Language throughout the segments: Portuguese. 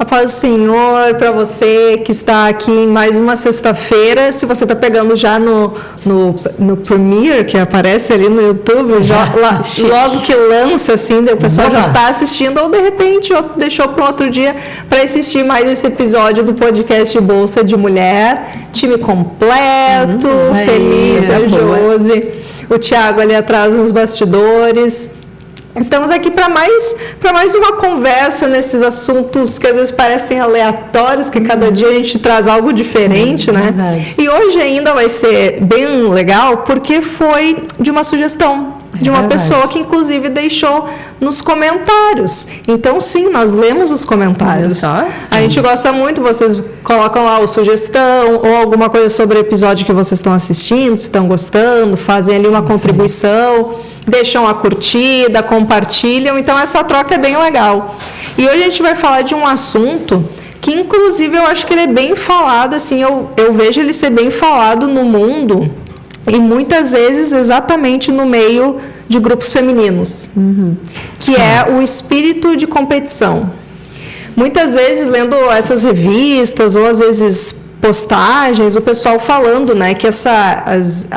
A paz do Senhor para você que está aqui em mais uma sexta-feira. Se você está pegando já no Premiere, que aparece ali no YouTube, logo que lança, assim, o pessoal já está assistindo, ou de repente deixou para um outro dia para assistir mais esse episódio do podcast Bolsa de Mulher. Time completo, feliz, a Josi, o Thiago ali atrás nos bastidores. Estamos aqui para mais uma conversa nesses assuntos que às vezes parecem aleatórios, que cada dia a gente traz algo diferente, né? Verdade. E hoje ainda vai ser bem legal porque foi de uma sugestão de uma pessoa que inclusive deixou nos comentários. Então sim, nós lemos os comentários. A gente gosta muito, vocês colocam lá a sugestão ou alguma coisa sobre o episódio que vocês estão assistindo, se estão gostando, fazem ali uma contribuição, deixam a curtida, compartilham. Então essa troca é bem legal. E hoje a gente vai falar de um assunto que inclusive eu acho que ele é bem falado, assim, eu vejo ele ser bem falado no mundo. E muitas vezes exatamente no meio de grupos femininos, que é o espírito de competição. Muitas vezes, lendo essas revistas ou às vezes postagens, o pessoal falando, né, que existe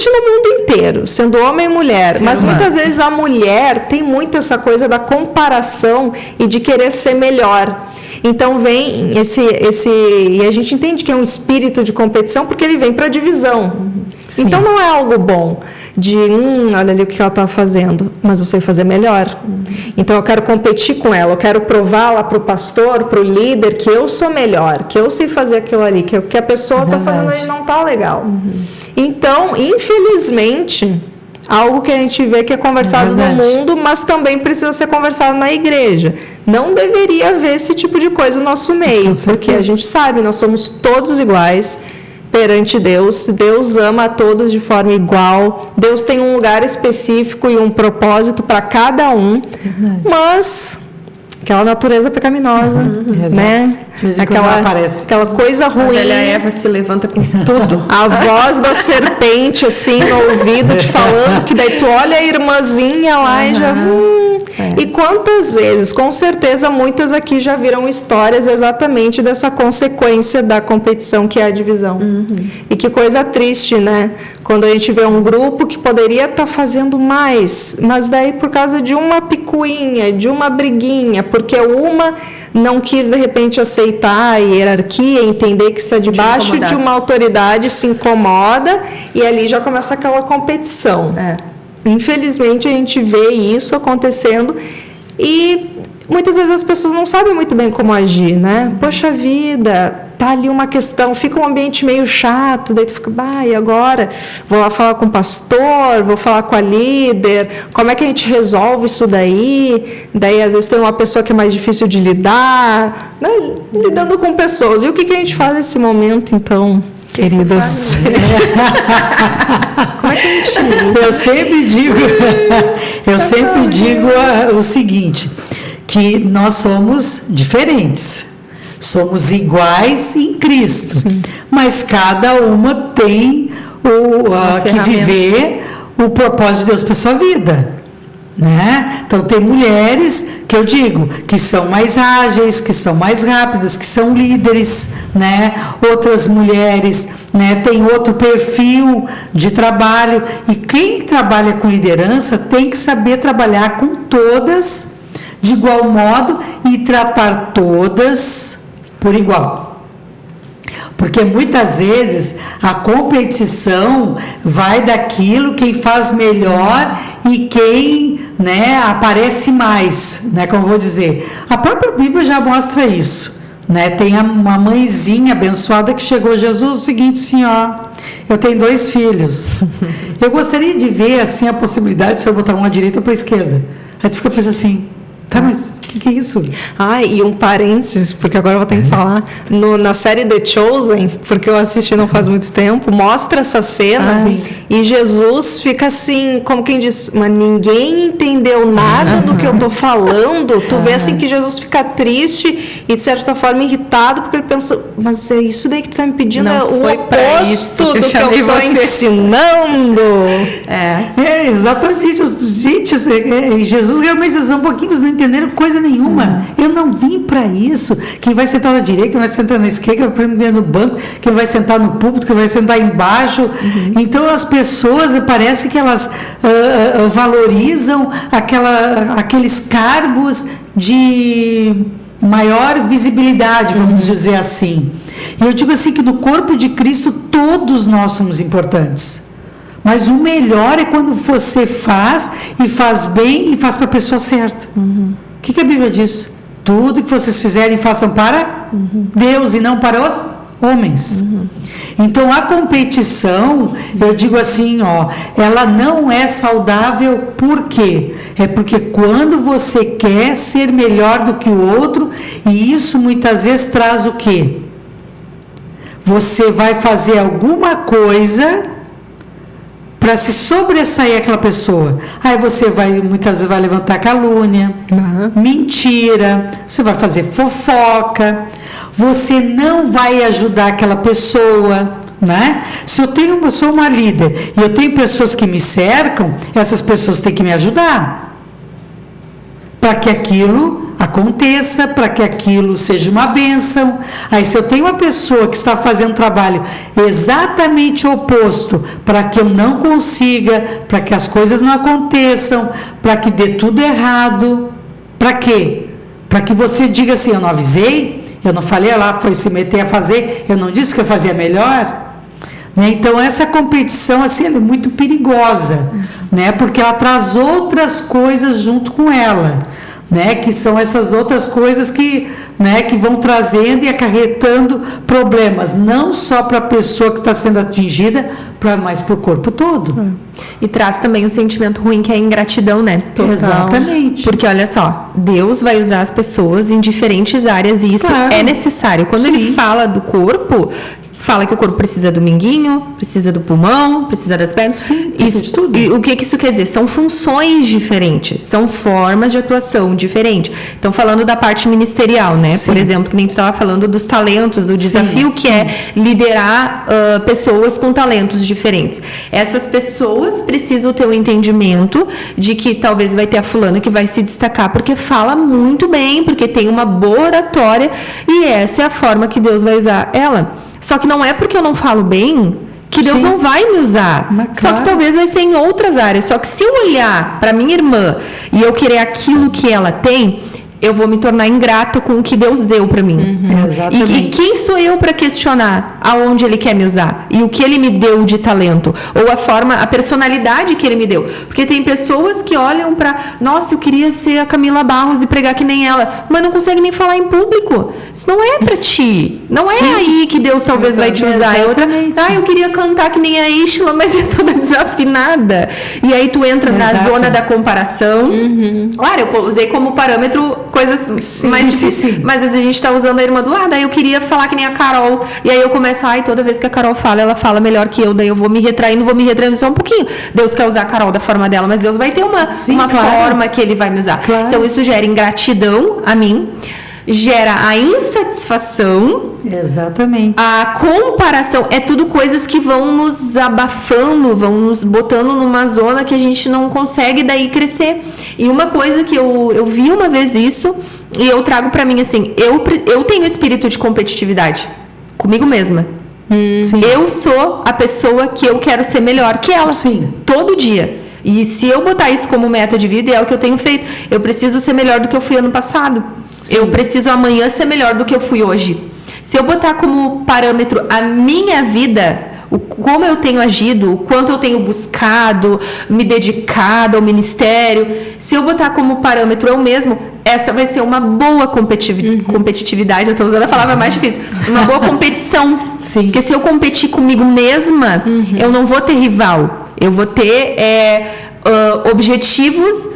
no mundo inteiro, sendo homem e mulher, sim, mas muitas vezes a mulher tem muito essa coisa da comparação e de querer ser melhor. Então vem e a gente entende que é um espírito de competição porque ele vem para a divisão. Sim. Então não é algo bom de, olha ali o que ela está fazendo, mas eu sei fazer melhor. Então eu quero competir com ela, eu quero provar lá para o pastor, para o líder, que eu sou melhor, que eu sei fazer aquilo ali, que o que a pessoa está fazendo ali não está legal. Então, infelizmente, algo que a gente vê que é conversado no mundo, mas também precisa ser conversado na igreja. Não deveria haver esse tipo de coisa no nosso meio, porque a gente sabe, nós somos todos iguais perante Deus. Deus ama a todos de forma igual. Deus tem um lugar específico e um propósito para cada um. Mas aquela natureza pecaminosa, né? Aquela coisa ruim. A velha Eva se levanta com tudo. A voz da serpente, assim, no ouvido, te falando que daí tu olha a irmãzinha lá e já... E quantas vezes, com certeza, muitas aqui já viram histórias exatamente dessa consequência da competição que é a divisão. E que coisa triste, né? Quando a gente vê um grupo que poderia estar fazendo mais, mas daí por causa de uma picuinha, de uma briguinha, porque uma não quis, de repente, aceitar a hierarquia, entender que está debaixo de uma autoridade, se incomoda, e ali já começa aquela competição. Infelizmente, a gente vê isso acontecendo e muitas vezes as pessoas não sabem muito bem como agir, né? Poxa vida, tá ali uma questão, fica um ambiente meio chato, daí tu fica, e agora? Vou lá falar com o pastor, vou falar com a líder, como é que a gente resolve isso daí? Daí, às vezes, tem uma pessoa que é mais difícil de lidar, né? Lidando com pessoas. E o que a gente faz nesse momento, então, queridas? Como é que a gente... Eu sempre digo o seguinte, que nós somos diferentes. Somos iguais em Cristo, sim, mas cada uma tem que viver o propósito de Deus para a sua vida, né? Então tem mulheres que eu digo que são mais ágeis, que são mais rápidas, que são líderes, né? Outras mulheres, né, tem outro perfil de trabalho, e quem trabalha com liderança tem que saber trabalhar com todas de igual modo e tratar todas por igual. Porque muitas vezes a competição vai daquilo quem faz melhor e quem, né, aparece mais, né, como eu vou dizer. A própria Bíblia já mostra isso, né? Tem uma mãezinha abençoada que chegou a Jesus, o seguinte, assim, eu tenho 2 filhos. Eu gostaria de ver assim a possibilidade de eu botar um à direita ou para a esquerda. Aí tu fica pensando assim, tá, mas o que é isso? E um parênteses, porque agora eu vou ter que falar, na série The Chosen, porque eu assisti não faz muito tempo, mostra essa cena, e Jesus fica assim, como quem diz, mas ninguém entendeu nada do que eu tô falando. Tu vê assim que Jesus fica triste e de certa forma irritado, porque ele pensa, mas é isso daí que tu tá me pedindo, não, é o oposto do que eu tô ensinando. Exatamente. Gente, Jesus realmente diz um pouquinho, vocês não entenderam coisa nenhuma. Eu não vim para isso. Quem vai sentar na direita, quem vai sentar na esquerda, quem vai no banco, quem vai sentar no púlpito, quem vai sentar embaixo. Então as pessoas, parece que elas valorizam aqueles cargos de maior visibilidade, vamos dizer assim. E eu digo assim que no corpo de Cristo todos nós somos importantes. Mas o melhor é quando você faz e faz bem e faz para a pessoa certa. O que a Bíblia diz? Tudo que vocês fizerem, façam para Deus e não para os homens. Então a competição, eu digo assim, ela não é saudável. Por quê? É porque quando você quer ser melhor do que o outro, e isso muitas vezes traz o quê? Você vai fazer alguma coisa para se sobressair aquela pessoa. Aí você muitas vezes vai levantar calúnia, mentira, você vai fazer fofoca, você não vai ajudar aquela pessoa, né? Se eu sou uma líder e eu tenho pessoas que me cercam, essas pessoas têm que me ajudar para que aquilo aconteça, para que aquilo seja uma bênção. Aí se eu tenho uma pessoa que está fazendo um trabalho exatamente oposto, para que eu não consiga, para que as coisas não aconteçam, para que dê tudo errado, para quê? Para que você diga assim, eu não avisei, eu não falei, ela foi se meter a fazer, eu não disse que eu fazia melhor. Né? Então essa competição assim, ela é muito perigosa, né? Porque ela traz outras coisas junto com ela, né? Que são essas outras coisas que vão trazendo e acarretando problemas, não só para a pessoa que está sendo atingida, mas para o corpo todo. E traz também um sentimento ruim, que é a ingratidão, né? Total. Exatamente. Porque olha só, Deus vai usar as pessoas em diferentes áreas e isso é necessário. Quando ele fala do corpo, fala que o corpo precisa do minguinho, precisa do pulmão, precisa das pernas. Sim, precisa de tudo. E o que isso quer dizer? São funções diferentes, são formas de atuação diferentes. Então, falando da parte ministerial, né? Sim. Por exemplo, que nem tu estava falando dos talentos, o desafio que é liderar pessoas com talentos diferentes. Essas pessoas precisam ter um entendimento de que talvez vai ter a fulana que vai se destacar porque fala muito bem, porque tem uma boa oratória, e essa é a forma que Deus vai usar ela. Só que não é porque eu não falo bem que Deus não vai me usar. Só que talvez vai ser em outras áreas. Só que se eu olhar para minha irmã e eu querer aquilo que ela tem, eu vou me tornar ingrata com o que Deus deu para mim. Exatamente. E quem sou eu para questionar aonde Ele quer me usar? E o que Ele me deu de talento? Ou a personalidade que Ele me deu? Porque tem pessoas que olham para... Nossa, eu queria ser a Camila Barros e pregar que nem ela. Mas não consegue nem falar em público. Isso não é para ti. Não é aí que Deus talvez vai te usar. É outra... eu queria cantar que nem a Ishla, mas é toda desafinada. E aí tu entra na zona da comparação. Claro, eu usei como parâmetro coisas mais difíceis. Mas às vezes a gente está usando a irmã do lado. Aí eu queria falar que nem a Carol. E aí eu começo, toda vez que a Carol fala, ela fala melhor que eu. Daí eu vou me retraindo só um pouquinho. Deus quer usar a Carol da forma dela, mas Deus vai ter uma forma que Ele vai me usar. Então isso gera ingratidão a mim. Gera a insatisfação. Exatamente. A comparação. É tudo coisas que vão nos abafando, vão nos botando numa zona que a gente não consegue daí crescer. E uma coisa que eu vi uma vez isso, e eu trago pra mim assim, eu tenho espírito de competitividade comigo mesma. Eu sou a pessoa que eu quero ser melhor que ela. Todo dia. E se eu botar isso como meta de vida, é o que eu tenho feito. Eu preciso ser melhor do que eu fui ano passado. Eu preciso amanhã ser melhor do que eu fui hoje. Se eu botar como parâmetro a minha vida, como eu tenho agido, o quanto eu tenho buscado, me dedicado ao ministério, se eu botar como parâmetro eu mesmo, essa vai ser uma boa competitividade. Eu estou usando a palavra mais difícil. Uma boa competição. Porque se eu competir comigo mesma, eu não vou ter rival. Eu vou ter objetivos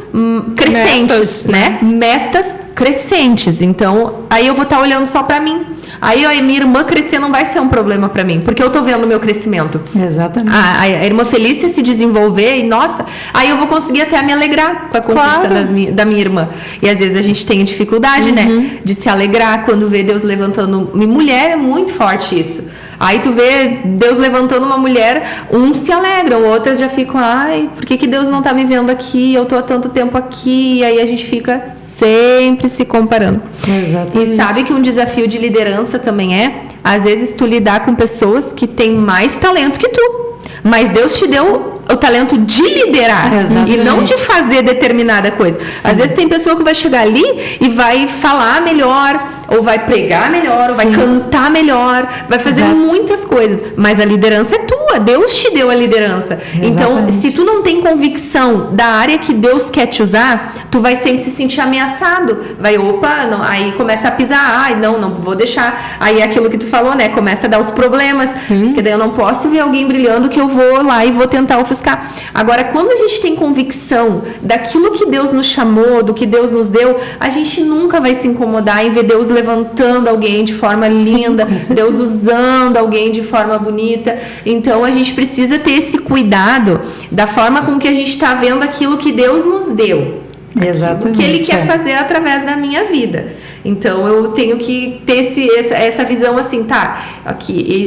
crescentes, metas crescentes. Então, aí eu vou estar olhando só para mim. Aí a minha irmã crescer não vai ser um problema para mim, porque eu tô vendo o meu crescimento. Exatamente. A irmã Felícia se desenvolver e, nossa, aí eu vou conseguir até me alegrar com a conquista da minha irmã. E às vezes a gente tem dificuldade, de se alegrar quando vê Deus levantando. Mulher é muito forte isso. Aí tu vê Deus levantando uma mulher, uns se alegram, outras já ficam, ai, por que Deus não tá me vendo aqui? Eu tô há tanto tempo aqui. E aí a gente fica sempre se comparando. Exatamente. E sabe que um desafio de liderança também às vezes tu lidar com pessoas que têm mais talento que tu, mas Deus te deu o talento de liderar e não de fazer determinada coisa. Sim. Às vezes tem pessoa que vai chegar ali e vai falar melhor, ou vai pregar melhor, ou vai cantar melhor, vai fazer muitas coisas, mas a liderança é tua, Deus te deu a liderança. Então, se tu não tem convicção da área que Deus quer te usar, tu vai sempre se sentir ameaçado, não, aí começa a pisar, não vou deixar, aí é aquilo que tu falou, né, começa a dar os problemas, porque daí eu não posso ver alguém brilhando que eu vou lá e vou tentar ofuscar. Agora, quando a gente tem convicção daquilo que Deus nos chamou, do que Deus nos deu, a gente nunca vai se incomodar em ver Deus levantando alguém de forma linda, Deus usando alguém de forma bonita. Então, a gente precisa ter esse cuidado da forma com que a gente está vendo aquilo que Deus nos deu. Exatamente. O que Ele quer fazer através da minha vida. Então, eu tenho que ter essa visão assim,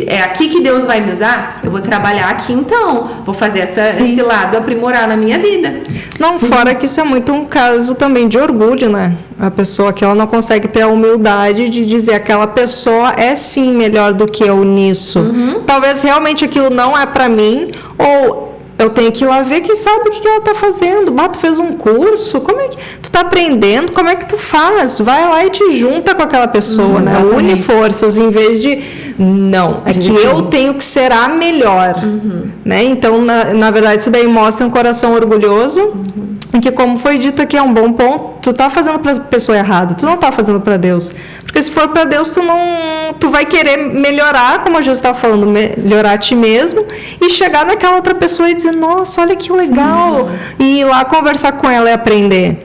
é aqui que Deus vai me usar, eu vou trabalhar aqui então, vou fazer esse lado aprimorar na minha vida. Não, fora que isso é muito um caso também de orgulho, né? A pessoa que ela não consegue ter a humildade de dizer aquela pessoa é sim melhor do que eu nisso. Talvez realmente aquilo não é pra mim, ou eu tenho que ir lá ver quem sabe o que ela tá fazendo. Tu fez um curso? Como é que tu tá aprendendo? Como é que tu faz? Vai lá e te junta com aquela pessoa, né? Une forças em vez de não, é que eu tenho que ser a melhor, né? Então, na verdade, isso daí mostra um coração orgulhoso, em que, como foi dito aqui, é um bom ponto. Tu tá fazendo para a pessoa errada, tu não tá fazendo para Deus. Porque se for para Deus, tu vai querer melhorar, como a Jesus estava falando, melhorar a ti mesmo, e chegar naquela outra pessoa e dizer, nossa, olha que legal, e ir lá conversar com ela e aprender.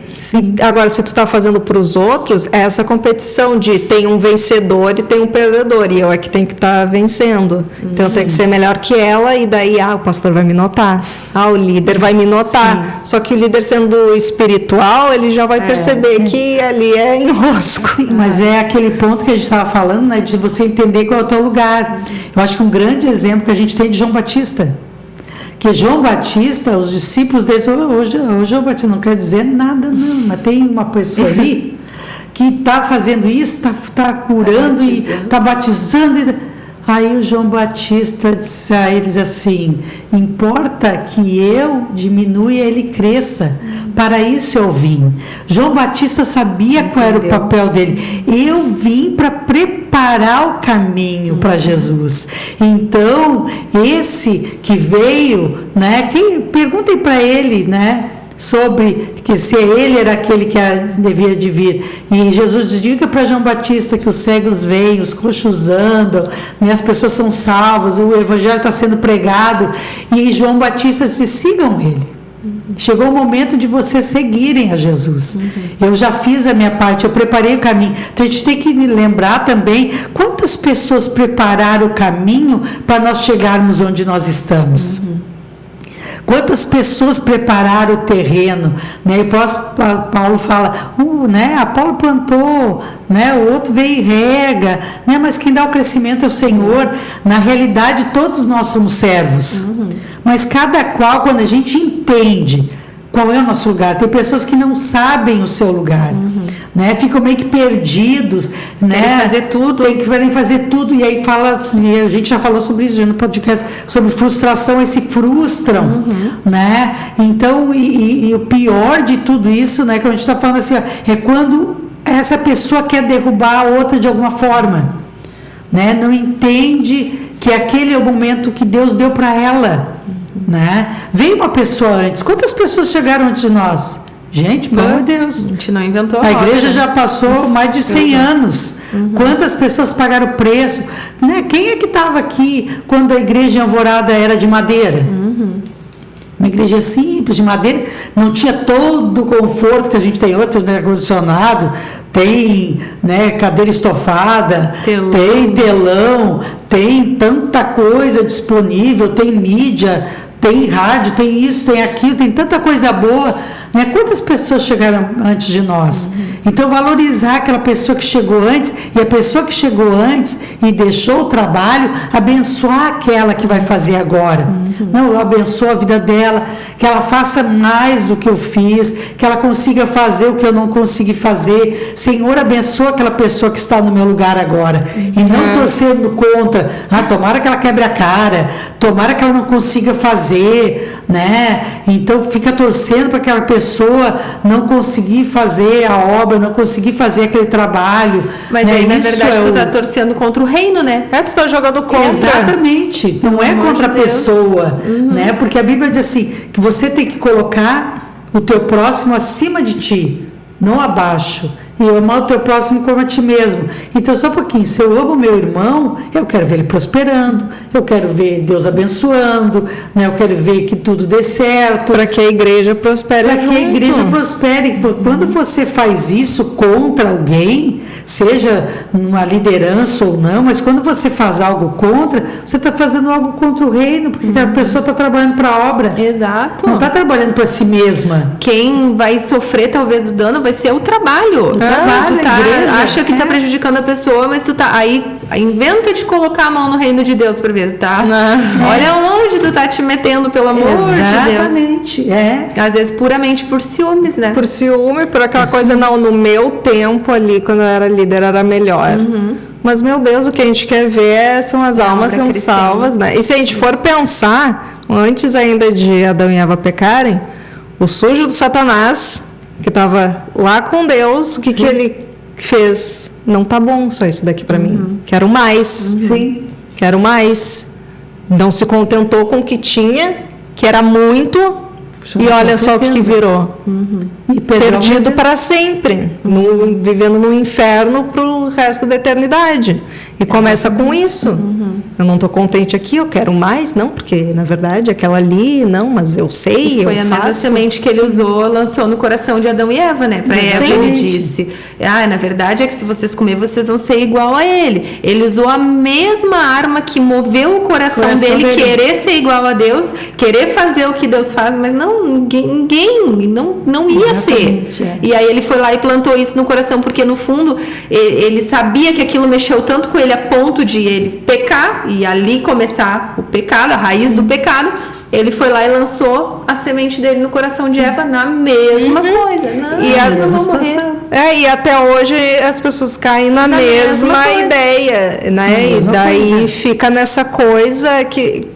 Agora, se tu está fazendo para os outros, é essa competição de tem um vencedor e tem um perdedor, e eu é que tenho que estar vencendo. Então, eu tenho que ser melhor que ela, e daí, o pastor vai me notar, o líder vai me notar. Só que o líder, sendo espiritual, ele já vai perceber que ali é enrosco. Mas é aquele ponto que a gente estava falando, né, de você entender qual é o teu lugar. Eu acho que um grande exemplo que a gente tem de João Batista. Que João Batista, os discípulos dele, hoje João Batista não quer dizer nada, não, mas tem uma pessoa ali que está fazendo isso, está curando e está batizando. Aí o João Batista disse a eles assim: importa que eu diminua e ele cresça, para isso eu vim. João Batista sabia qual era o papel dele. Eu vim para preparar o caminho para Jesus. Então, esse que veio, né? Perguntem para ele, né? Sobre que se ele era aquele que devia de vir. E Jesus diga para João Batista que os cegos veem, os coxos andam, né, as pessoas são salvas, o evangelho está sendo pregado. E João Batista disse: sigam ele. Chegou o momento de vocês seguirem a Jesus. Eu já fiz a minha parte, eu preparei o caminho. Então a gente tem que lembrar também quantas pessoas prepararam o caminho para nós chegarmos onde nós estamos. Quantas pessoas prepararam o terreno, né? E Paulo fala, né? Apolo plantou, né? O outro veio e rega, né? Mas quem dá o crescimento é o Senhor. Na realidade, todos nós somos servos. Mas cada qual, quando a gente entende qual é o nosso lugar, tem pessoas que não sabem o seu lugar, né? Ficam meio que perdidos, né? Fazer tudo. Tem que fazer tudo, e aí e a gente já falou sobre isso no podcast, sobre frustração, e se frustram, né? Então, e o pior de tudo isso, né? Que a gente está falando assim, é quando essa pessoa quer derrubar a outra de alguma forma, né? Não entende que aquele é o momento que Deus deu para ela, né? Veio uma pessoa antes. Quantas pessoas chegaram antes de nós? Gente, pelo amor de Deus. A gente não inventou a igreja já passou mais de 100 anos. Quantas pessoas pagaram o preço? Né? Quem é que estava aqui quando a igreja em Alvorada era de madeira? Uma igreja simples, de madeira, não tinha todo o conforto que a gente tem hoje, tem ar-condicionado, tem, né, cadeira estofada, tem telão, tem tanta coisa disponível, tem mídia, tem rádio, tem isso, tem aquilo, tem tanta coisa boa, né? Quantas pessoas chegaram antes de nós? Então, valorizar aquela pessoa que chegou antes, e a pessoa que chegou antes e deixou o trabalho, abençoar aquela que vai fazer agora. Não, eu abençoo a vida dela, que ela faça mais do que eu fiz, que ela consiga fazer o que eu não consegui fazer. Senhor, abençoa aquela pessoa que está no meu lugar agora. E não torcendo contra, tomara que ela quebre a cara, tomara que ela não consiga fazer, né? Então fica torcendo para aquela pessoa não conseguir fazer a obra, não conseguir fazer aquele trabalho. Mas né? aí, na Isso verdade, tu tá torcendo contra o reino, né? Tu tá jogando contra. Exatamente, não é contra a pessoa, né? Porque a Bíblia diz assim, que você tem que colocar o teu próximo acima de ti, não abaixo. E amar o teu próximo como a ti mesmo. Então, só um pouquinho, se eu amo meu irmão, eu quero ver ele prosperando, eu quero ver Deus abençoando, né? Eu quero ver que tudo dê certo. Para que a igreja prospere. Para que a igreja prospere. Quando você faz isso contra alguém, seja numa liderança ou não, mas quando você faz algo contra, você está fazendo algo contra o reino, porque a pessoa está trabalhando para a obra. Exato. Não está trabalhando para si mesma. Quem vai sofrer talvez o dano vai ser o trabalho. Trabalho, tu a igreja, acha que tá prejudicando a pessoa, mas tu tá aí, inventa de colocar a mão no reino de Deus para ver, tá? Olha onde tu tá te metendo, pelo amor de Deus. Exatamente, Às vezes puramente por ciúmes, né? Por ciúme, por aquela coisa, não, no meu tempo ali, quando eu era líder, era melhor. Mas, meu Deus, o que a gente quer ver são as almas sendo salvas, né? E se a gente for pensar, antes ainda de Adão e Eva pecarem, o sujo do Satanás, que estava lá com Deus, o que ele fez? Não tá bom só isso daqui para mim. Quero mais. Sim. Quero mais. Não se contentou com o que tinha, que era muito, e olha só o que virou. E Perdido para sempre, vivendo no inferno para o resto da eternidade. E começa com isso. Eu não estou contente aqui, eu quero mais, não, porque na verdade aquela ali, não, mas eu sei, eu faço. Foi a mesma semente que ele usou, lançou no coração de Adão e Eva, né? Para Eva ele disse, na verdade é que se vocês comer, vocês vão ser igual a ele. Ele usou a mesma arma que moveu o coração dele, querer ser igual a Deus, querer fazer o que Deus faz, mas ninguém não ia ser. E aí ele foi lá e plantou isso no coração, porque no fundo ele sabia que aquilo mexeu tanto com ele a ponto de ele pecar e ali começar o pecado, a raiz do pecado. Ele foi lá e lançou a semente dele no coração de Eva na mesma coisa. E até hoje as pessoas caem na mesma ideia, né? E daí fica nessa coisa que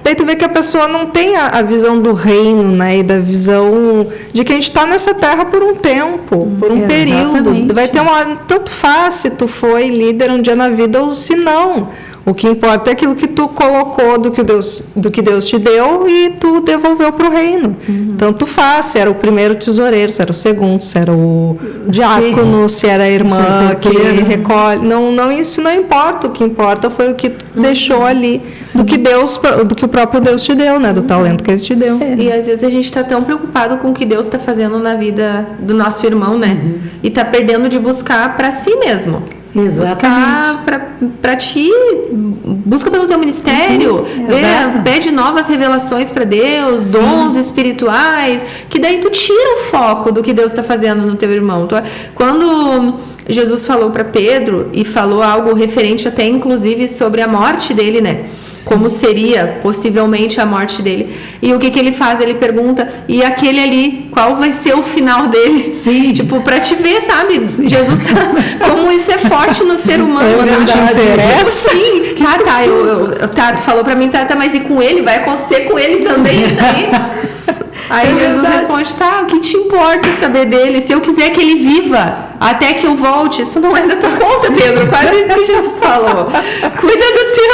daí tu vê que a pessoa não tem a visão do reino, né? E da visão de que a gente está nessa terra por um tempo, por um período. Vai ter tanto faz se tu foi líder um dia na vida ou se não. O que importa é aquilo que tu colocou do que Deus te deu e tu devolveu para o reino. Então, tu faz, se era o primeiro tesoureiro, se era o segundo, se era o diácono, se era a irmã que recolhe. Isso não importa. O que importa foi o que tu deixou ali, do que o próprio Deus te deu, né? Do talento que ele te deu. E às vezes a gente está tão preocupado com o que Deus está fazendo na vida do nosso irmão, né? E está perdendo de buscar para si mesmo. Exatamente. Buscar para ti, busca pelo teu ministério, pede novas revelações para Deus, dons espirituais, que daí tu tira o foco do que Deus está fazendo no teu irmão. Quando Jesus falou para Pedro e falou algo referente até inclusive sobre a morte dele, né? Como seria possivelmente a morte dele. E o que ele faz? Ele pergunta, e aquele ali, qual vai ser o final dele? Sim. Tipo, pra te ver, sabe? Sim. Jesus como isso é forte no ser humano. Não te interessa? Sim. Tu falou pra mim, mas e com ele? Vai acontecer com ele também isso aí? Aí Jesus responde, o que te importa saber dele? Se eu quiser que ele viva até que eu volte, isso não é da tua conta, Pedro. Quase isso que Jesus falou. Cuida do teu.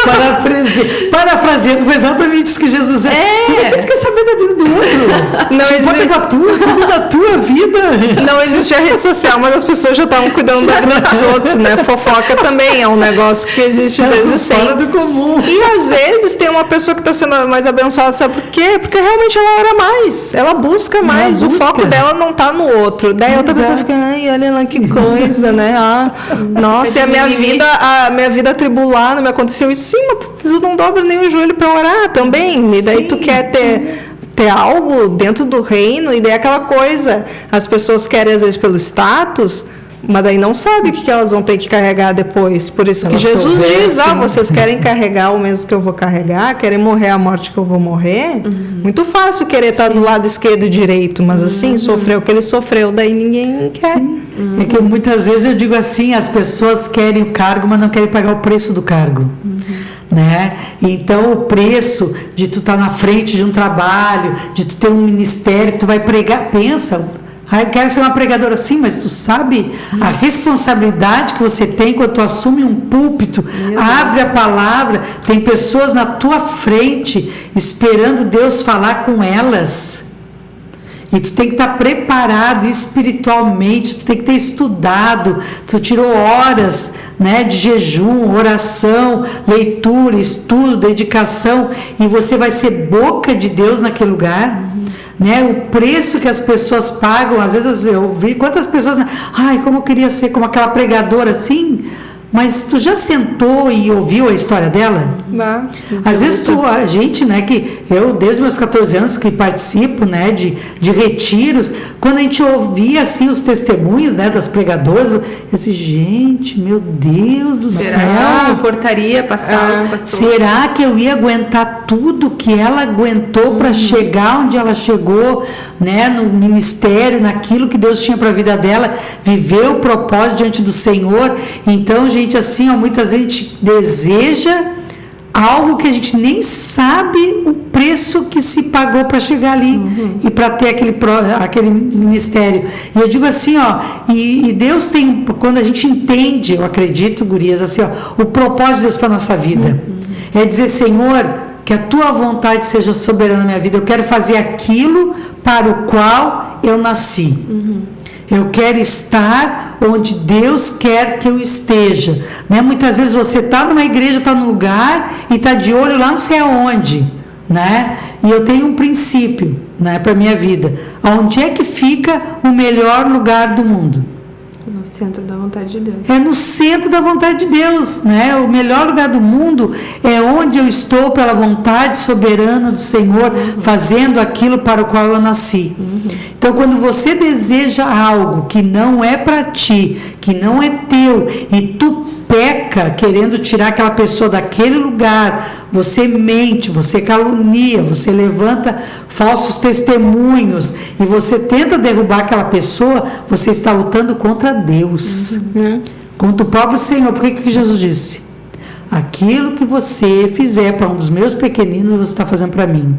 Parafraseando, foi exatamente isso que Jesus disse. Você não quer saber da vida do outro. Não existe cuida da tua vida. Não existe a rede social, mas as pessoas já estavam cuidando da vida dos outros, né? Fofoca também é um negócio que existe desde sempre. Fora do comum. E às vezes tem uma pessoa que está sendo mais abençoada, sabe por quê? Porque realmente ela ora mais, ela busca mais. O foco dela não está no outro. Daí outra pessoa fica, olha lá que coisa, né? Nossa, e a minha vida atribulada, me aconteceu isso. Sim, mas tu não dobra nem o joelho para orar também. E daí tu quer ter ter algo dentro do reino, e daí aquela coisa, as pessoas querem às vezes pelo status, mas daí não sabe o que elas vão ter que carregar depois. Por isso que Jesus diz, vocês querem carregar o mesmo que eu vou carregar, querem morrer a morte que eu vou morrer. Muito fácil querer estar do lado esquerdo e direito, mas assim, sofrer o que ele sofreu, daí ninguém quer. É que muitas vezes eu digo assim, as pessoas querem o cargo, mas não querem pagar o preço do cargo. Né? Então o preço de tu estar na frente de um trabalho, de tu ter um ministério que tu vai pregar, pensa, eu quero ser uma pregadora, sim, mas tu sabe a responsabilidade que você tem quando tu assume um púlpito, abre a palavra, tem pessoas na tua frente esperando Deus falar com elas. E tu tem que estar preparado espiritualmente, tu tem que ter estudado, tu tirou horas, né, de jejum, oração, leitura, estudo, dedicação, e você vai ser boca de Deus naquele lugar. Né, o preço que as pessoas pagam, às vezes eu vi quantas pessoas, como eu queria ser como aquela pregadora assim, mas tu já sentou e ouviu a história dela? Não. Às vezes a gente, né, que eu desde meus 14 anos que participo, né, de retiros, quando a gente ouvia assim os testemunhos, né, das pregadoras, eu disse, gente, meu Deus do céu, será que eu suportaria passar? Será que eu ia aguentar tudo que ela aguentou para chegar onde ela chegou, né, no ministério, naquilo que Deus tinha para a vida dela, viver o propósito diante do Senhor? Então, gente, assim, muitas vezes a gente deseja algo que a gente nem sabe o preço que se pagou para chegar ali e para ter aquele ministério. E eu digo assim, e Deus tem, quando a gente entende, eu acredito, gurias, assim, o propósito de Deus para a nossa vida, é dizer, Senhor, que a tua vontade seja soberana na minha vida, eu quero fazer aquilo para o qual eu nasci. Eu quero estar onde Deus quer que eu esteja. Né? Muitas vezes você está numa igreja, está num lugar e está de olho lá não sei aonde. Né? E eu tenho um princípio, né, para a minha vida. Onde é que fica o melhor lugar do mundo? No centro da vontade de Deus. É no centro da vontade de Deus, né? O melhor lugar do mundo é onde eu estou pela vontade soberana do Senhor, fazendo aquilo para o qual eu nasci. Então, quando você deseja algo que não é para ti, que não é teu, e tu peca querendo tirar aquela pessoa daquele lugar, você mente, você calunia, você levanta falsos testemunhos e você tenta derrubar aquela pessoa, você está lutando contra Deus, contra o próprio Senhor. Por que Jesus disse? Aquilo que você fizer para um dos meus pequeninos, você está fazendo para mim.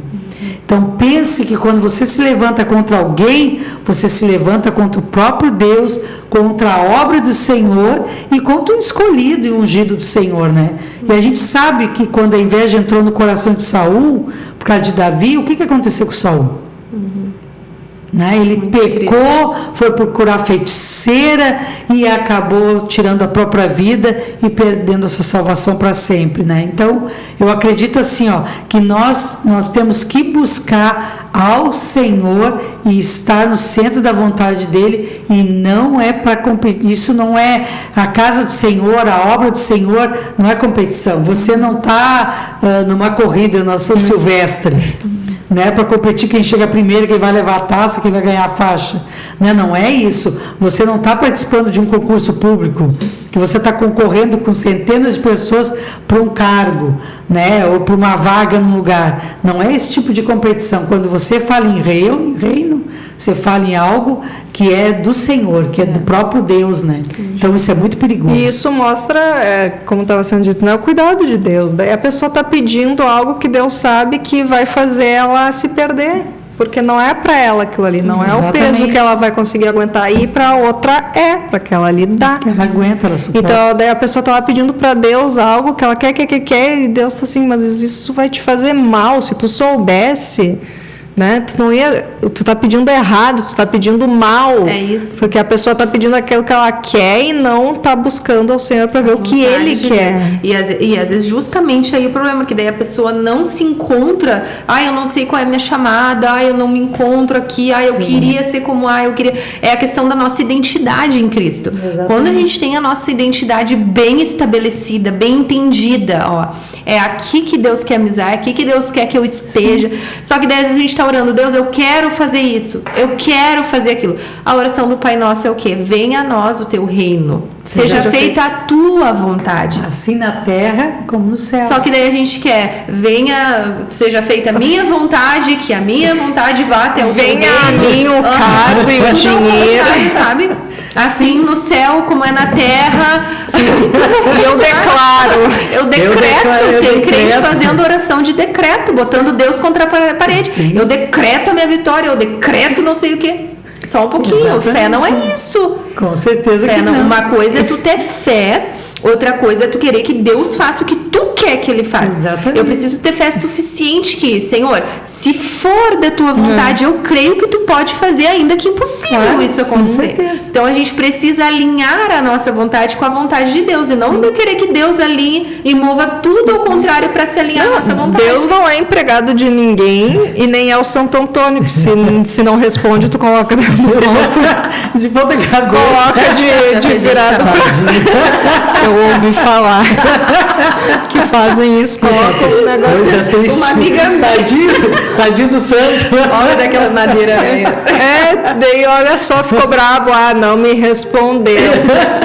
Então pense que quando você se levanta contra alguém, você se levanta contra o próprio Deus, contra a obra do Senhor e contra o escolhido e ungido do Senhor, né? E a gente sabe que quando a inveja entrou no coração de Saul, por causa de Davi, o que aconteceu com Saul? Né? Ele pecou, foi procurar feiticeira e acabou tirando a própria vida e perdendo essa salvação para sempre, né? Então eu acredito assim, que nós temos que buscar ao Senhor e estar no centro da vontade dele, e não é para competir. Isso não é a casa do Senhor, a obra do Senhor, não é competição. Você não está numa corrida na São Silvestre, né, para competir quem chega primeiro, quem vai levar a taça, quem vai ganhar a faixa, né? Não é isso. Você não está participando de um concurso público, que você está concorrendo com centenas de pessoas para um cargo, né, ou para uma vaga num lugar. Não é esse tipo de competição. Quando você fala em reino, você fala em algo que é do Senhor, que é do próprio Deus, né? Então isso é muito perigoso. E isso mostra, como estava sendo dito, né, o cuidado de Deus. Daí a pessoa está pedindo algo que Deus sabe que vai fazer ela se perder, porque não é para ela aquilo ali, não é o peso que ela vai conseguir aguentar, e para outra para aquela ali dá. Ela aguenta, ela suporta. Então daí a pessoa está lá pedindo para Deus algo que ela quer, e Deus está assim, mas isso vai te fazer mal, se tu soubesse, né? Tu tá pedindo errado, tu tá pedindo mal. É isso. Porque a pessoa tá pedindo aquilo que ela quer e não tá buscando ao Senhor para ver o que ele quer. E às vezes justamente aí o problema, que daí a pessoa não se encontra. Eu não sei qual é a minha chamada, eu não me encontro aqui, eu queria ser como eu queria. É a questão da nossa identidade em Cristo. Exatamente. Quando a gente tem a nossa identidade bem estabelecida, bem entendida, é aqui que Deus quer me usar, é aqui que Deus quer que eu esteja. Sim. Só que daí às vezes a gente tá está orando, Deus, eu quero fazer isso, eu quero fazer aquilo. A oração do Pai Nosso é o quê? Venha a nós o teu reino, seja feita a tua vontade. Assim na terra como no céu. Só que daí a gente quer, seja feita a minha vontade, que a minha vontade vá até o venha a mim o cargo e o dinheiro, sabe? Assim no céu como é na terra. E eu declaro. Eu decreto. Tem crente fazendo oração de decreto, botando Deus contra a parede. Sim. Eu decreto a minha vitória, eu decreto não sei o quê. Só um pouquinho. Exatamente. Fé não é isso. Com certeza Fé que não. Uma coisa é tu ter fé, outra coisa é tu querer que Deus faça o que tu quer que Ele faça. Exatamente. Eu preciso ter fé suficiente que, Senhor, se for da tua vontade, eu creio que tu pode fazer, ainda que impossível Claro, isso com acontecer. certeza. Então a gente precisa alinhar a nossa vontade com a vontade de Deus e não querer que Deus alinhe e mova tudo ao contrário para se alinhar à nossa vontade. Deus não é empregado de ninguém e nem é o Santo Antônio, que se não responde, tu coloca no copo. De ponta cabeça. Coloca de virada pra... Eu ouvi falar que fazem isso, colocam um negócio. Coisa triste. Uma amiga Tadinho do santo. Olha daquela madeira. Daí olha só, ficou bravo, não me respondeu.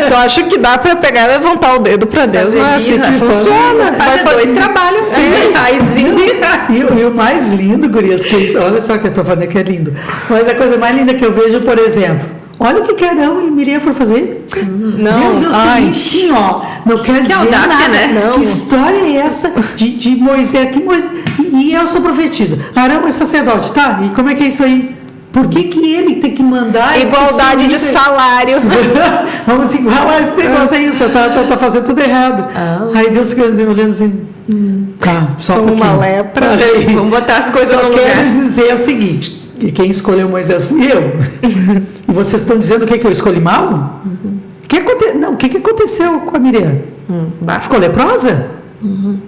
Tu acha que dá pra pegar e levantar o dedo pra Deus? Não é assim que funciona. Vai fazer 2 trabalhos. Sim. Aí desenvira. E o mais lindo, gurias, que isso, olha só que eu tô falando que é lindo. Mas a coisa mais linda que eu vejo, por exemplo, olha o que Arão e Miriam foram fazer. Não. Deus é o seguinte, sim, ó. Não quero dizer audácia, nada. né? Não. Que história é essa de Moisés? Que Moisés? E eu sou profetisa. Arão é sacerdote, tá? E como é que é isso aí? Por que ele tem que mandar? Igualdade de salário. Vamos igualar esse negócio aí. O senhor tá fazendo tudo errado. Aí Deus fica olhando assim. Tá, só um pouquinho. Uma lepra. Peraí. Vamos botar as coisas Só no quero lugar. dizer o seguinte: que quem escolheu Moisés fui eu. E vocês estão dizendo o que eu escolhi mal? O que aconteceu com a Miriam? Ficou leprosa?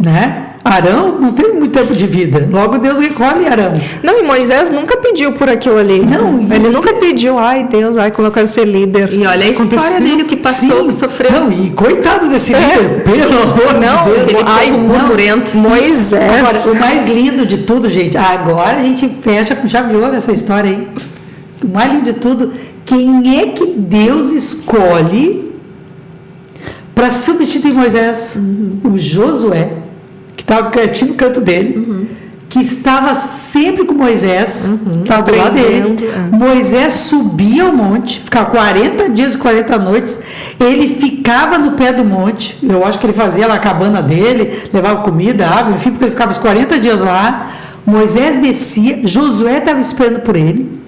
Né? Arão não teve muito tempo de vida. Logo Deus recolhe Arão. Não, e Moisés nunca pediu por aquilo ali. Não, ele nunca pediu, ai Deus, como eu quero ser líder. E olha a história dele, o que passou, que sofreu. Não, e coitado desse líder, pelo amor de Deus. Aquele povo murmurento. Moisés. Agora, o mais lindo de tudo, gente, agora a gente fecha com chave de ouro essa história aí. O mais lindo de tudo, quem é que Deus escolhe para substituir Moisés? O Josué, que estava quietinho no canto dele, que estava sempre com Moisés, estava do lado dele. Moisés subia ao monte, ficava 40 dias e 40 noites, ele ficava no pé do monte, eu acho que ele fazia lá a cabana dele, levava comida, água, enfim, porque ele ficava os 40 dias lá. Moisés descia, Josué estava esperando por ele.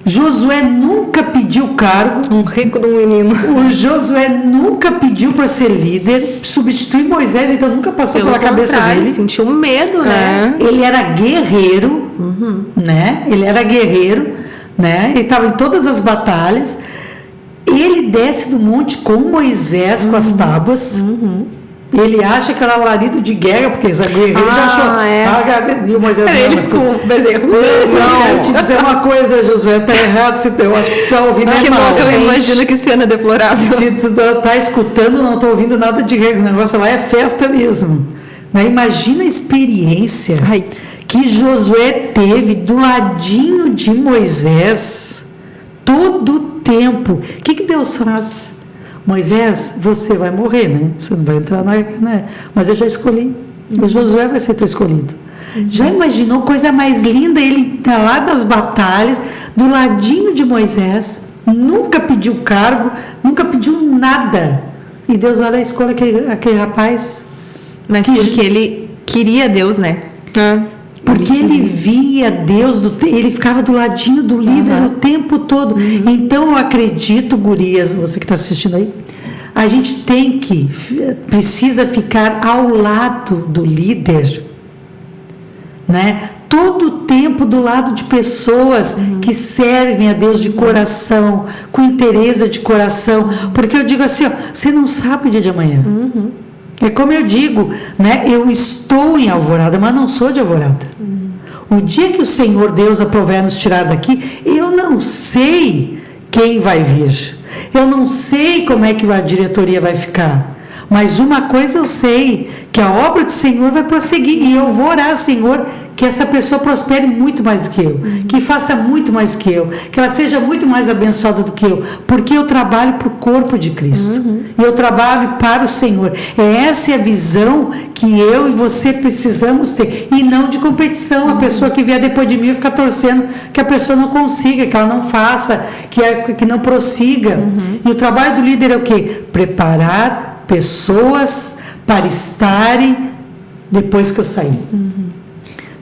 Josué nunca pediu cargo. Um rico de um menino. O Josué nunca pediu para ser líder, substituir Moisés, então nunca passou pela cabeça dele. Sentiu medo, né? Ele era guerreiro, né? Ele era guerreiro, né? Ele estava em todas as batalhas. Ele desce do monte com Moisés, com as tábuas. Ele acha que era alarido de guerra, porque esse guerreiro já achou. E o Moisés Era eles com o bezerro. Não, quero te dizer uma coisa, Josué, tá errado. Eu acho que tu tá ouvindo mal. Eu imagino que cena deplorável. Se tu tá escutando, não tô ouvindo nada de guerra. O negócio lá é festa mesmo. Mas imagina a experiência que Josué teve do ladinho de Moisés todo o tempo. O que Deus faz? Moisés, você vai morrer, né? Você não vai entrar na arca, né? Mas eu já escolhi. O Josué vai ser teu escolhido. Já imaginou coisa mais linda? Ele tá lá das batalhas, do ladinho de Moisés, nunca pediu cargo, nunca pediu nada. E Deus olha e escolhe aquele rapaz. Mas porque ele queria Deus, né? Porque ele via Deus, ele ficava do ladinho do líder o tempo todo. Então eu acredito, gurias, você que está assistindo aí, a gente precisa ficar ao lado do líder, né? Todo o tempo do lado de pessoas que servem a Deus de coração, com interesse de coração, porque eu digo assim, ó, você não sabe o dia de amanhã. É como eu digo, né? Eu estou em Alvorada, mas não sou de Alvorada. O dia que o Senhor Deus aprover nos tirar daqui, eu não sei quem vai vir. Eu não sei como é que a diretoria vai ficar. Mas uma coisa eu sei, que a obra do Senhor vai prosseguir. E eu vou orar, Senhor, que essa pessoa prospere muito mais do que eu, que faça muito mais que eu, que ela seja muito mais abençoada do que eu, porque eu trabalho para o corpo de Cristo, e eu trabalho para o Senhor. Essa é a visão que eu e você precisamos ter, e não de competição. A pessoa que vier depois de mim fica torcendo que a pessoa não consiga, que ela não faça, que não prossiga. E o trabalho do líder é o quê? Preparar pessoas para estarem depois que eu sair.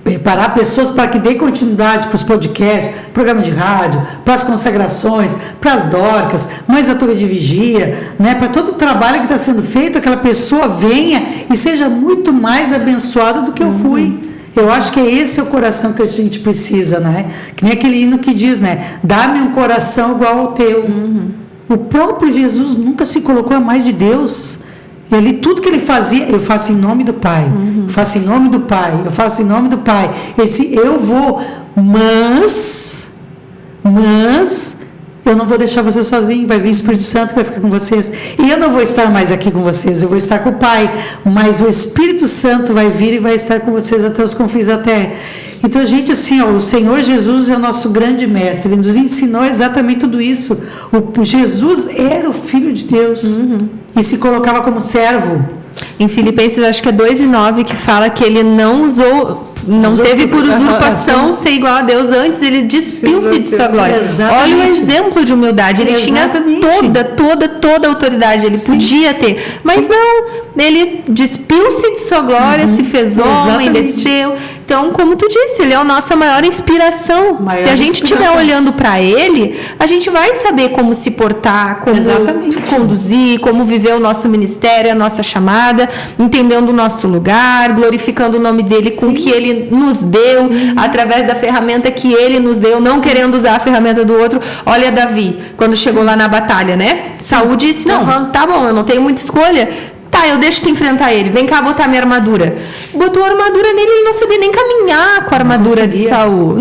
Preparar pessoas para que dê continuidade para os podcasts, programa de rádio, para as consagrações, para as dorcas, mais a torre de vigia, né? Para todo o trabalho que está sendo feito, aquela pessoa venha e seja muito mais abençoada do que eu fui. Eu acho que esse é o coração que a gente precisa, né? Que nem aquele hino que diz, né? Dá-me um coração igual ao teu. O próprio Jesus nunca se colocou a mais de Deus. Ele, tudo que ele fazia, eu faço em nome do Pai, eu faço em nome do Pai, eu faço em nome do Pai. Esse eu vou, mas eu não vou deixar você sozinho, vai vir o Espírito Santo que vai ficar com vocês. E eu não vou estar mais aqui com vocês, eu vou estar com o Pai, mas o Espírito Santo vai vir e vai estar com vocês até os confins da terra. Então, gente, assim, ó, o Senhor Jesus é o nosso grande mestre, ele nos ensinou exatamente tudo isso. O Jesus era o Filho de Deus e se colocava como servo. Em Filipenses, acho que é 2:9, que fala que ele não teve por usurpação ser igual a Deus, antes ele despiu-se de sua glória. Exatamente. Olha o exemplo de humildade, ele Exatamente. tinha toda a autoridade, ele podia ter, mas não, ele despiu-se de sua glória, se fez homem, Exatamente. desceu. Então, como tu disse, ele é a nossa maior inspiração. Se a gente estiver olhando para ele, a gente vai saber como se portar, como conduzir, como viver o nosso ministério, a nossa chamada, entendendo o nosso lugar, glorificando o nome dele com o que ele nos deu, através da ferramenta que ele nos deu, não querendo usar a ferramenta do outro. Olha Davi, quando chegou lá na batalha, né? Saúl disse, não, tá bom, eu não tenho muita escolha. Tá, eu deixo tu enfrentar ele. Vem cá botar minha armadura. Botou a armadura nele, ele não sabia nem caminhar com a armadura de Saul.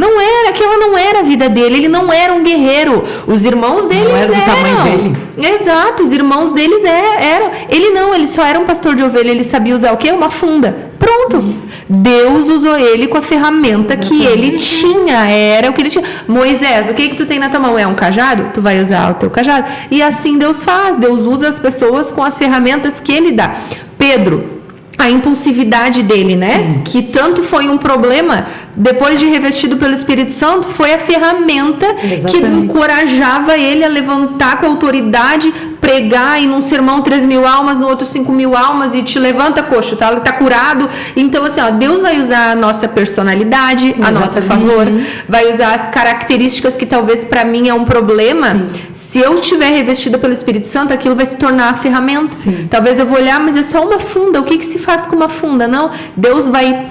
Aquela não era a vida dele. Ele não era um guerreiro. Os irmãos deles não era do tamanho dele. Exato, os irmãos deles eram. Ele só era um pastor de ovelha. Ele sabia usar o quê? Uma funda. Pronto. Deus usou ele com a ferramenta que ele tinha. Era o que ele tinha. Moisés, o que tu tem na tua mão? É um cajado? Tu vai usar o teu cajado. E assim Deus faz. Deus usa as pessoas com as ferramentas que ele dá. Pedro, a impulsividade dele, né? Sim. Que tanto foi um problema, depois de revestido pelo Espírito Santo, foi a ferramenta que encorajava ele a levantar com autoridade, pregar e num sermão 3.000 almas, no outro 5.000 almas, e te levanta, coxo, tá curado. Então, assim, ó, Deus vai usar a nossa personalidade a nosso favor, vai usar as características que talvez para mim é um problema. Se eu estiver revestida pelo Espírito Santo, aquilo vai se tornar a ferramenta. Talvez eu vou olhar, mas é só uma funda, o que se faz com uma funda? Não, Deus vai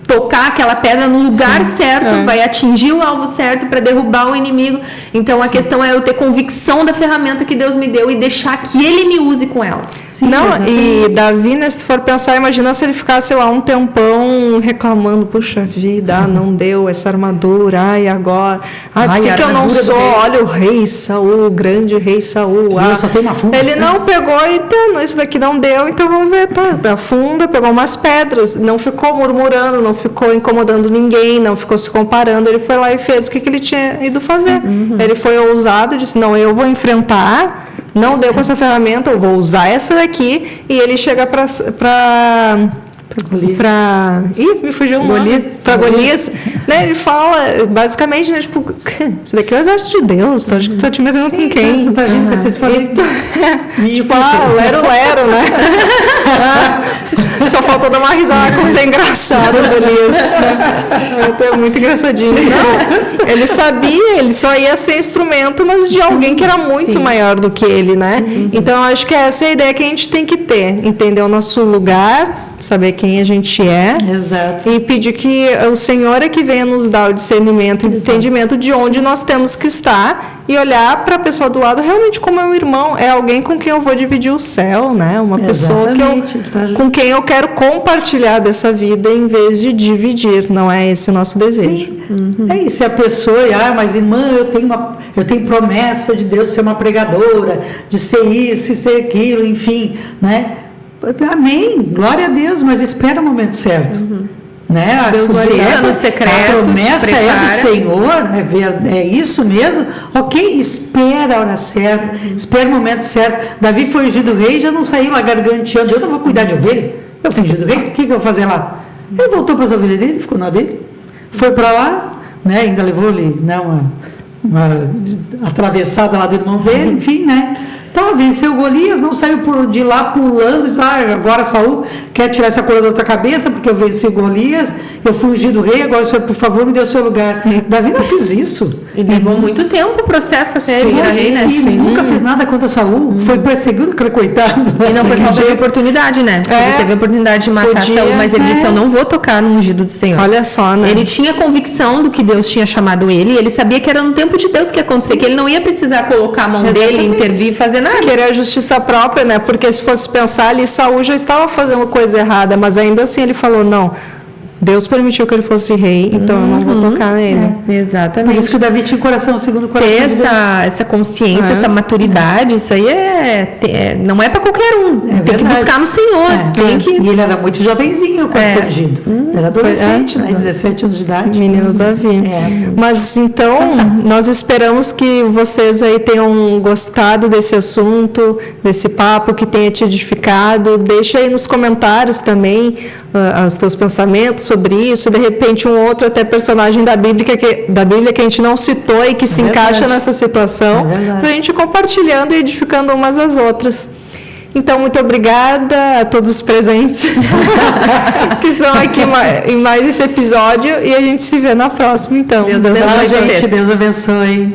tocar aquela pedra no lugar certo, vai atingir o alvo certo para derrubar o inimigo. Então a questão é eu ter convicção da ferramenta que Deus me deu e deixar que ele me use com ela. E Davi, né, se tu for pensar, imagina se ele ficasse lá um tempão reclamando, puxa vida, não deu essa armadura, ai agora, por que eu não sou? Olha o rei Saul, o grande rei Saul, só tem uma funda. Ele não pegou e isso daqui não deu, então vamos ver, a funda pegou umas pedras, não ficou murmurando, não ficou incomodando ninguém, não ficou se comparando, ele foi lá e fez o que ele tinha ido fazer. Ele foi ousado, disse, não, eu vou enfrentar, não deu com essa ferramenta, eu vou usar essa daqui, e ele chega para me fugiu o nome. Para Golias, né? Ele fala, basicamente, né, tipo, isso daqui é o exército de Deus, acho que tu tá te metendo com quem? Tu tá vindo com vocês falando. Tipo, lero, né? Só faltou dar uma risada como tá engraçado o Golias. É muito engraçadinho. Não, ele sabia, ele só ia ser instrumento, mas de alguém que era muito maior do que ele, né? Então, eu acho que essa é a ideia que a gente tem que ter, entender o nosso lugar, saber quem a gente é. Exato. E pedir que o Senhor é que venha nos dar o discernimento, o entendimento de onde nós temos que estar e olhar para a pessoa do lado realmente como é um irmão, é alguém com quem eu vou dividir o céu, né? Uma pessoa com quem eu quero compartilhar dessa vida em vez de dividir, não é esse o nosso desejo. É isso, é a pessoa, mas irmã, eu tenho promessa de Deus de ser uma pregadora, de ser isso e ser aquilo, enfim, né? Amém, glória a Deus, mas espera o momento certo. né? Deus guarda no secreto, a promessa te é do prepara. Senhor, é isso mesmo? Ok, espera a hora certa, espera o momento certo. Davi foi ungido rei e já não saiu lá garganteando. Eu não vou cuidar de ovelha? Eu fui ungido rei? O que eu vou fazer lá? Ele voltou para as ovelhas dele, ficou na dele, foi para lá, né? Ainda levou-lhe, né, uma atravessada lá do irmão dele, enfim, né? Tá, venceu Golias, não saiu de lá pulando, diz, agora Saul quer tirar essa coroa da tua cabeça, porque eu venci Golias, eu fui ungido rei, agora o senhor, por favor, me dê o seu lugar. Davi não fez isso. E levou muito tempo o processo até ele virar rei, né? E nunca fez nada contra Saul, foi perseguido, aquele coitado. E não foi falta de oportunidade, né? Ele teve a oportunidade de matar Saul, mas ele disse, eu não vou tocar no ungido do Senhor. Olha só, né? Ele tinha convicção do que Deus tinha chamado ele, ele sabia que era no tempo de Deus que ia acontecer, que ele não ia precisar colocar a mão dele, intervir, fazer nada. Querer a justiça própria, né? Porque se fosse pensar ali, Saul já estava fazendo coisa errada, mas ainda assim ele falou, não, Deus permitiu que ele fosse rei, então eu não vou tocar nele. Exatamente. Por isso que o Davi tinha coração segundo o coração Ter de Deus. essa consciência, essa maturidade, isso aí não é para qualquer um. Tem verdade. que buscar no Senhor. Tem que... E ele era muito jovenzinho quando foi ungido. Era adolescente, né? 17 anos de idade. Menino Davi. Mas então, nós esperamos que vocês aí tenham gostado desse assunto, desse papo, que tenha te edificado. Deixa aí nos comentários também os teus pensamentos sobre isso, de repente um outro até personagem da Bíblia que a gente não citou e que se encaixa nessa situação, para a gente ir compartilhando e edificando umas às outras. Então, muito obrigada a todos os presentes que estão aqui em mais esse episódio e a gente se vê na próxima, então. Deus abençoe. Deus abençoe.